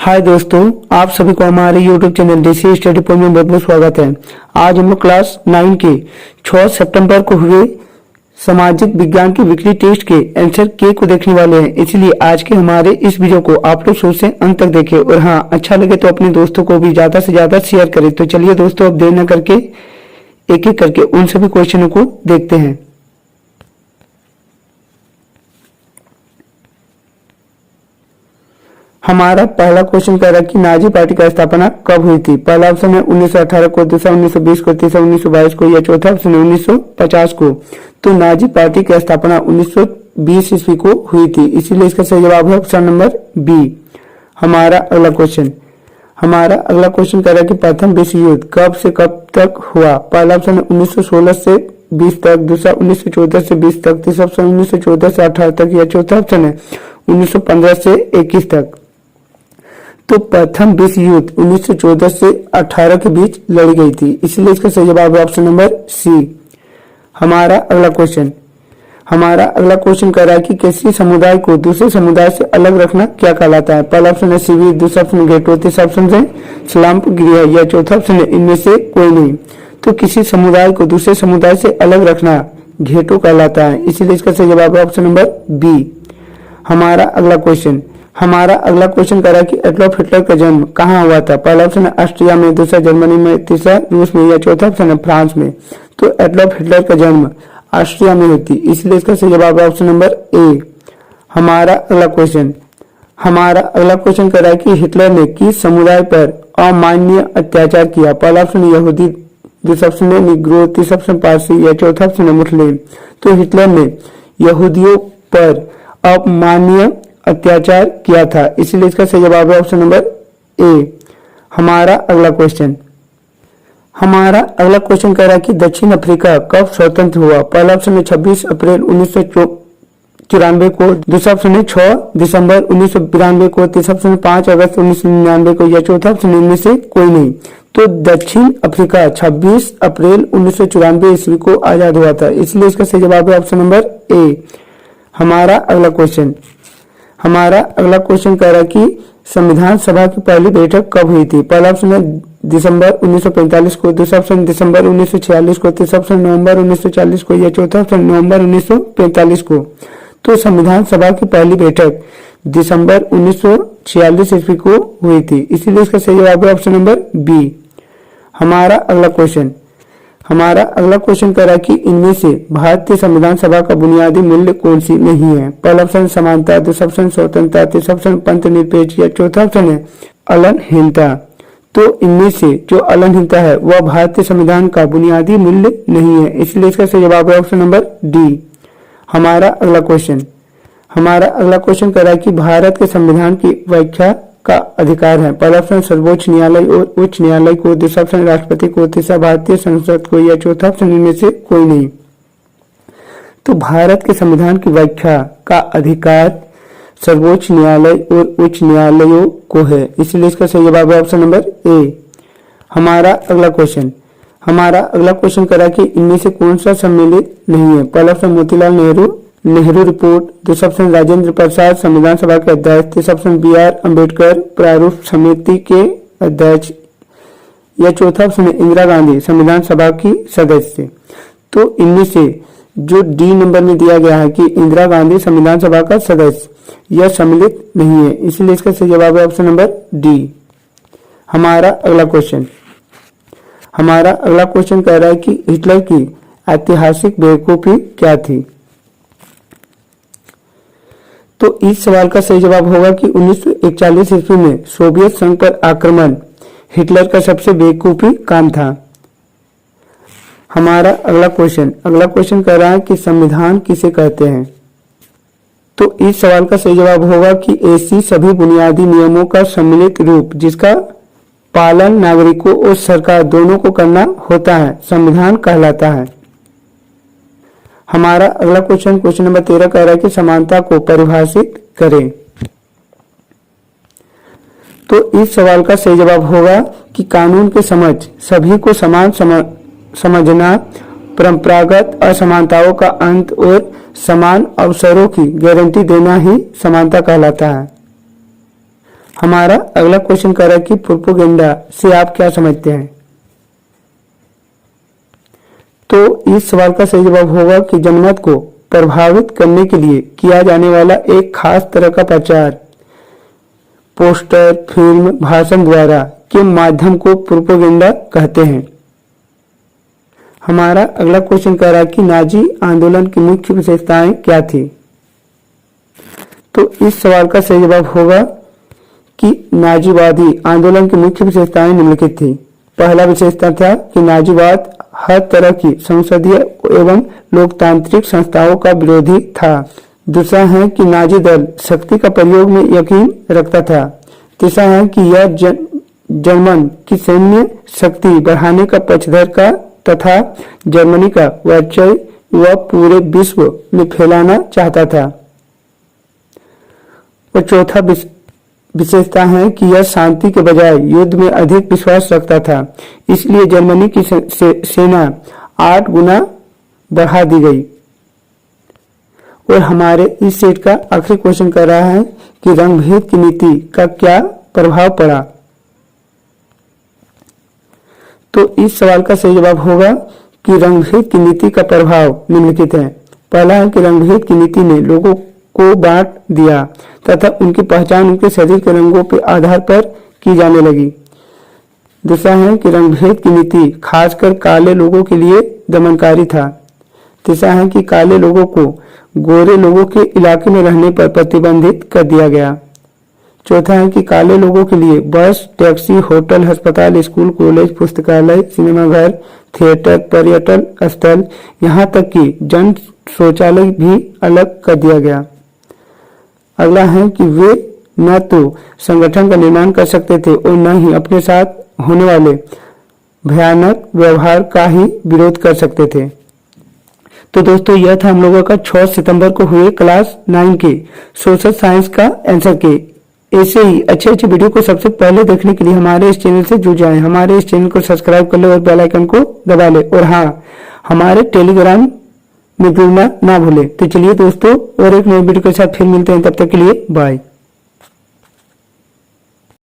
हाय दोस्तों, आप सभी को हमारे YouTube चैनल देसी स्टडी पॉइंट में बहुत बहुत स्वागत है। आज हम लोग क्लास 9 के 6 सितंबर को हुए सामाजिक विज्ञान के वीकली टेस्ट के आंसर के को देखने वाले हैं। इसलिए आज के हमारे इस वीडियो को आप लोग शुरू से अंत तक देखें और हाँ, अच्छा लगे तो अपने दोस्तों को भी ज्यादा से ज्यादा शेयर करें। तो चलिए दोस्तों, अब देर न करके एक एक करके उन सभी क्वेश्चनों को देखते हैं। हमारा पहला क्वेश्चन कह रहा है कि नाजी पार्टी का स्थापना कब हुई थी। पहला ऑप्शन है 1918 को, दूसरा 1920 को, तीसरा 1922 को या चौथा ऑप्शन है 1950 को। तो नाजी पार्टी की स्थापना 1920 ईस्वी को हुई थी, इसीलिए इसका सही जवाब है ऑप्शन नंबर बी। हमारा अगला क्वेश्चन कह रहा है कि प्रथम विश्व युद्ध कब से कब तक हुआ। पहला ऑप्शन है 1916 से 20 तक, दूसरा 1914 से 20 तक, तीसरा ऑप्शन 1914 से 18 तक या चौथा ऑप्शन है 1915 से 21 तक। तो प्रथम विश्व युद्ध 1914 से 18 के बीच लड़ी गई थी, इसलिए इसका सही जवाब है ऑप्शन नंबर सी। हमारा अगला क्वेश्चन कह रहा है कि किसी समुदाय को दूसरे समुदाय से अलग रखना क्या कहलाता है। पहला ऑप्शन है शिविर, दूसरा ऑप्शन है गेटो, तीसरा ऑप्शन है स्लंप गृह या चौथा ऑप्शन है इनमें से कोई नहीं। तो किसी समुदाय को दूसरे समुदाय से अलग रखना घेटो कहलाता है, इसीलिए इसका सही जवाब है ऑप्शन नंबर बी। हमारा अगला क्वेश्चन कह रहा है कि एडोल्फ हिटलर का जन्म कहाँ हुआ था। पहला ऑप्शन है ऑस्ट्रिया में, दूसरा जर्मनी में, तीसरा रूस में या चौथा ऑप्शन है फ्रांस में। तो एडोल्फ हिटलर का जन्म ऑस्ट्रिया में हुई थी, इसलिए इसका सही जवाब है ऑप्शन नंबर ए। हमारा अगला क्वेश्चन कह रहा है कि हिटलर ने किस समुदाय पर अमानवीय अत्याचार किया। पहला ऑप्शन यहूदी, दूसरा ऑप्शन है निग्रो, तीसरा ऑप्शन पारसी या चौथा ऑप्शन है मुस्लिम। तो हिटलर ने यहूदियों पर अमानवीय अत्याचार किया था, इसलिए इसका सही जवाब है ऑप्शन नंबर ए। हमारा अगला क्वेश्चन कह रहा है कि दक्षिण अफ्रीका कब स्वतंत्र हुआ। पहला ऑप्शन है 26 अप्रैल 1994 को, दूसरा ऑप्शन है 6 दिसंबर 1992 को, तीसरा ऑप्शन है 5 अगस्त 1999 को या चौथा ऑप्शन इनमें से कोई नहीं। तो दक्षिण अफ्रीका 26 अप्रैल 1994 ईस्वी को आजाद हुआ था, इसलिए इसका सही जवाब है ऑप्शन नंबर ए। हमारा अगला क्वेश्चन कह रहा है कि संविधान सभा की पहली बैठक कब हुई थी। पहला ऑप्शन है दिसंबर 1945 को, दूसरा ऑप्शन दिसंबर 1946 को, तीसरा ऑप्शन नवंबर 1940 को या चौथा ऑप्शन नवंबर 1945 को। तो संविधान सभा की पहली बैठक दिसंबर 1946 ईस्वी को हुई थी, इसीलिए इसका सही जवाब है ऑप्शन नंबर बी। हमारा अगला क्वेश्चन कह रहा है कि इनमें से भारतीय संविधान सभा का बुनियादी मूल्य कौन सी नहीं है। पहला ऑप्शन समानता, दूसरा ऑप्शन स्वतंत्रता, तीसरा ऑप्शन पंथनिरपेक्ष या चौथा ऑप्शन है अलंहीनता। तो इनमें से जो अलंहीनता है वह भारतीय संविधान का बुनियादी मूल्य नहीं है, इसलिए इसका सही जवाब है ऑप्शन नंबर डी। हमारा अगला क्वेश्चन कह रहा है कि भारत के संविधान की व्याख्या का अधिकार है। पहला ऑप्शन सर्वोच्च न्यायालय और उच्च न्यायालय को, दूसरा ऑप्शन राष्ट्रपति को, तीसरा भारतीय संसद को या चौथा ऑप्शन इनमें से कोई नहीं। तो भारत के संविधान की व्याख्या का अधिकार सर्वोच्च न्यायालय और उच्च न्यायालयों को है, इसलिए इसका सही जवाब है ऑप्शन नंबर ए। हमारा अगला क्वेश्चन कह रहा है कि इनमें से कौन सा सम्मिलित नहीं है। पहला ऑप्शन मोतीलाल नेहरू रिपोर्ट, दूसरा ऑप्शन राजेंद्र प्रसाद संविधान सभा के अध्यक्ष, तीसरा ऑप्शन BR अम्बेडकर प्रारूप समिति के अध्यक्ष या चौथा ऑप्शन है इंदिरा गांधी संविधान सभा की सदस्य। तो इनमें से जो डी नंबर में दिया गया है कि इंदिरा गांधी संविधान सभा का सदस्य, यह सम्मिलित नहीं है, इसलिए इसका सही जवाब है ऑप्शन नंबर डी। हमारा अगला क्वेश्चन कह रहा है कि हिटलर की ऐतिहासिक बेवकूफी क्या थी। तो इस सवाल का सही जवाब होगा कि 1941 ईस्वी में सोवियत संघ पर आक्रमण हिटलर का सबसे बेवकूफी काम था। हमारा अगला क्वेश्चन कह रहा है कि संविधान किसे कहते हैं। तो इस सवाल का सही जवाब होगा कि ऐसी सभी बुनियादी नियमों का सम्मिलित रूप जिसका पालन नागरिकों और सरकार दोनों को करना होता है, संविधान कहलाता है। हमारा अगला क्वेश्चन नंबर 13 कह रहा है कि समानता को परिभाषित करें। तो इस सवाल का सही जवाब होगा कि कानून के समझ सभी को समान समझना, परंपरागत असमानताओं का अंत और समान अवसरों की गारंटी देना ही समानता कहलाता है। हमारा अगला क्वेश्चन कह रहा है कि प्रोपेगेंडा से आप क्या समझते हैं। तो इस सवाल का सही जवाब होगा कि जनमत को प्रभावित करने के लिए किया जाने वाला एक खास तरह का प्रचार, पोस्टर, फिल्म, भाषण द्वारा के माध्यम को प्रोपेगेंडा कहते हैं। हमारा अगला क्वेश्चन कह रहा है कि नाजी आंदोलन की मुख्य विशेषताएं क्या थी। तो इस सवाल का सही जवाब होगा कि नाजीवादी आंदोलन की मुख्य विशेषताएं निम्नलिखित थी। पहला विशेषता था कि नाजीवाद हर तरह की संसदीय एवं लोकतांत्रिक संस्थाओं का विरोधी था। दूसरा है कि नाजी दल शक्ति का प्रयोग में यकीन रखता था। तीसरा है कि यह जर्मन की सैन्य शक्ति बढ़ाने का पक्षधर का तथा जर्मनी का वर्चस्व वह पूरे विश्व में फैलाना चाहता था। और चौथा विशेषता है कि यह शांति के बजाय युद्ध में अधिक विश्वास रखता था, इसलिए जर्मनी की सेना 8 गुना बढ़ा दी गई। और हमारे इस सेट का आखिरी क्वेश्चन कर रहा है कि रंगभेद की नीति का क्या प्रभाव पड़ा। तो इस सवाल का सही जवाब होगा कि रंगभेद की नीति का प्रभाव निम्नलिखित है। पहला है कि रंगभेद की नीति ने लोगों को बांट दिया तथा उनकी पहचान उनके शरीर के रंगों के आधार पर की जाने लगी। दूसरा है कि रंगभेद की नीति खासकर काले लोगों के लिए दमनकारी था। तीसरा है कि काले लोगों को गोरे लोगों के इलाके में रहने पर प्रतिबंधित कर दिया गया। चौथा है कि काले लोगों के लिए बस, टैक्सी, होटल, अस्पताल, स्कूल, कॉलेज, पुस्तकालय, सिनेमाघर, थिएटर, पर्यटन स्थल, यहाँ तक कि जन शौचालय भी अलग कर दिया गया। अगला है कि वे न तो संगठन का निर्माण कर सकते थे और न ही अपने साथ होने वाले भयानक व्यवहार का ही विरोध कर सकते थे। तो दोस्तों यह था हम लोगों का 6 सितंबर को हुए क्लास 9 के सोशल साइंस का आंसर के। ऐसे ही अच्छे अच्छे वीडियो को सबसे पहले देखने के लिए हमारे इस चैनल से जुड़ जाएं। हमारे इस चैनल को सब्सक्राइब कर ले और बेल आइकन को दबा ले। और हाँ, हमारे टेलीग्राम में जुड़ना ना भूले। तो चलिए दोस्तों, और एक नई वीडियो के साथ फिर मिलते हैं। तब तक के लिए बाय।